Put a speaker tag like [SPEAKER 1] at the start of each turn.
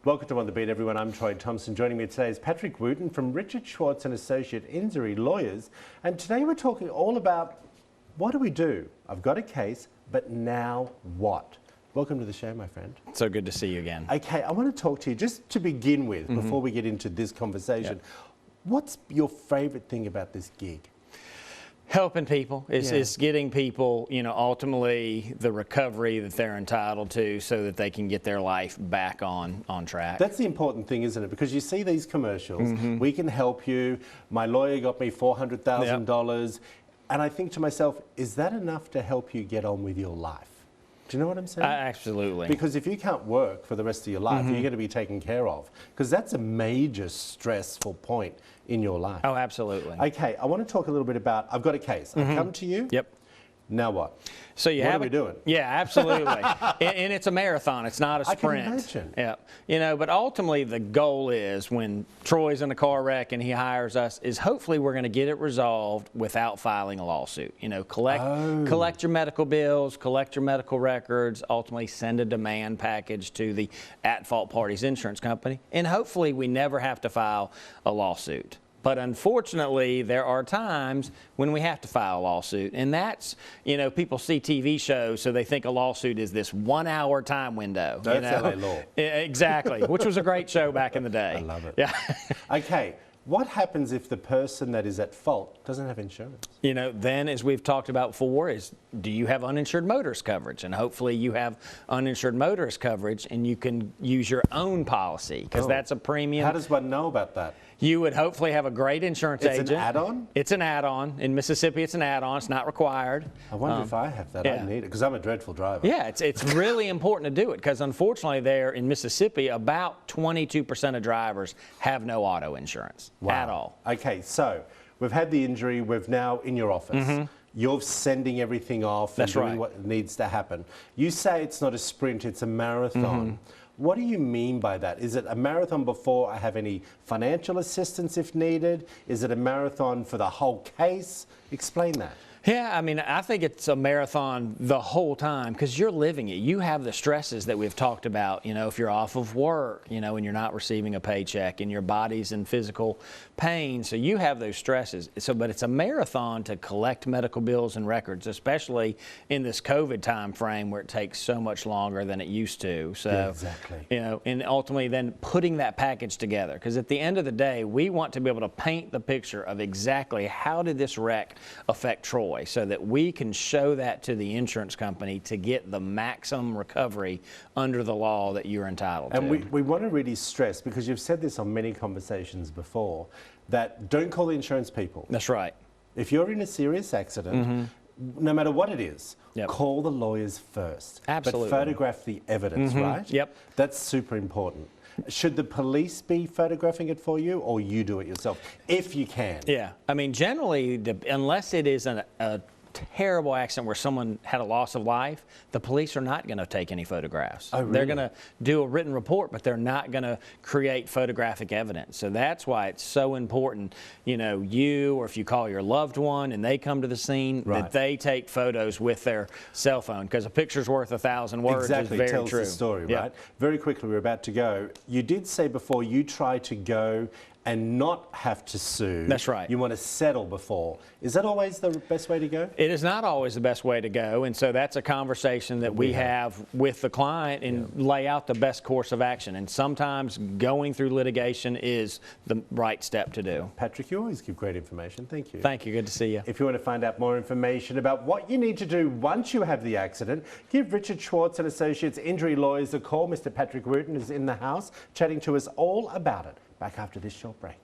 [SPEAKER 1] Welcome to On the Beat, everyone. I'm Troy Thompson. Joining me today is Patrick Wooten from Richard Schwartz Associates Injury Lawyers. And today we're talking all about what do we do? I've got a case, but now what? Welcome to the show, my friend.
[SPEAKER 2] So good to see you again.
[SPEAKER 1] Okay, I want to talk to you just to begin with, before we get into this conversation. What's your favorite thing about this gig?
[SPEAKER 2] Helping people is getting people, ultimately the recovery that they're entitled to so that they can get their life back on track.
[SPEAKER 1] That's the important thing, isn't it? Because you see these commercials, we can help you, my lawyer got me $400,000, and I think to myself, is that enough to help you get on with your life? Do you know what I'm saying?
[SPEAKER 2] Absolutely.
[SPEAKER 1] Because if you can't work for the rest of your life, you're going to be taken care of. Because that's a major stressful point in your life.
[SPEAKER 2] Oh, absolutely.
[SPEAKER 1] Okay, I want to talk a little bit about, I've got a case. I come to you.
[SPEAKER 2] Yep.
[SPEAKER 1] Now what?
[SPEAKER 2] So what
[SPEAKER 1] are we doing?
[SPEAKER 2] Yeah, absolutely. and it's a marathon. It's not a sprint.
[SPEAKER 1] I can imagine.
[SPEAKER 2] Yeah. But ultimately the goal is when Troy's in a car wreck and he hires us is hopefully we're going to get it resolved without filing a lawsuit. Collect your medical bills, collect your medical records, ultimately send a demand package to the at-fault party's insurance company, and hopefully we never have to file a lawsuit. But unfortunately, there are times when we have to file a lawsuit. And that's, people see TV shows, so they think a lawsuit is this 1 hour time window.
[SPEAKER 1] That's LA law.
[SPEAKER 2] Exactly, which was a great show back in the day.
[SPEAKER 1] I love it.
[SPEAKER 2] Yeah.
[SPEAKER 1] Okay, what happens if the person that is at fault doesn't have insurance?
[SPEAKER 2] Then as we've talked about before is, do you have uninsured motorist coverage? And hopefully you have uninsured motorist coverage and you can use your own policy because that's a premium.
[SPEAKER 1] How does one know about that?
[SPEAKER 2] You would hopefully have a great insurance agent.
[SPEAKER 1] It's an add-on?
[SPEAKER 2] It's an add-on. In Mississippi, it's an add-on. It's not required.
[SPEAKER 1] I wonder if I have that. I need it because I'm a dreadful driver.
[SPEAKER 2] Yeah, it's really important to do it because unfortunately there in Mississippi, about 22% of drivers have no auto insurance at all.
[SPEAKER 1] Okay, so we've had the injury. We're now in your office. You're sending everything off and doing what needs to happen. You say it's not a sprint, it's a marathon. What do you mean by that? Is it a marathon before I have any financial assistance if needed? Is it a marathon for the whole case? Explain that.
[SPEAKER 2] Yeah, I think it's a marathon the whole time because you're living it. You have the stresses that we've talked about, if you're off of work, and you're not receiving a paycheck and your body's in physical pain. So you have those stresses. But it's a marathon to collect medical bills and records, especially in this COVID time frame where it takes so much longer than it used to. So,
[SPEAKER 1] yeah, exactly.
[SPEAKER 2] And ultimately then putting that package together because at the end of the day, we want to be able to paint the picture of exactly how did this wreck affect Troy, so that we can show that to the insurance company to get the maximum recovery under the law that you're entitled to.
[SPEAKER 1] And we want to really stress, because you've said this on many conversations before, that don't call the insurance people.
[SPEAKER 2] That's right.
[SPEAKER 1] If you're in a serious accident, no matter what it is, call the lawyers first.
[SPEAKER 2] Absolutely.
[SPEAKER 1] But photograph the evidence, right?
[SPEAKER 2] Yep.
[SPEAKER 1] That's super important. Should the police be photographing it for you, or you do it yourself, if you can?
[SPEAKER 2] Yeah. Generally, unless it is a terrible accident where someone had a loss of life, the police are not going to take any photographs.
[SPEAKER 1] Oh, really?
[SPEAKER 2] They're going to do a written report, but they're not going to create photographic evidence. So that's why it's so important, you or if you call your loved one and they come to the scene, that they take photos with their cell phone, because a picture's worth 1,000 words.
[SPEAKER 1] Exactly,
[SPEAKER 2] is very
[SPEAKER 1] tells
[SPEAKER 2] true.
[SPEAKER 1] The story, right? Very quickly, we're about to go. You did say before you try to go and not have to sue.
[SPEAKER 2] That's right.
[SPEAKER 1] You want to settle before. Is that always the best way to go?
[SPEAKER 2] It is not always the best way to go, and so that's a conversation that we have with the client and lay out the best course of action. And sometimes going through litigation is the right step to do.
[SPEAKER 1] Patrick, you always give great information. Thank you.
[SPEAKER 2] Thank you. Good to see you.
[SPEAKER 1] If you want to find out more information about what you need to do once you have the accident, give Richard Schwartz Associates Injury Lawyers a call. Mr. Patrick Wooten is in the house chatting to us all about it. Back after this short break.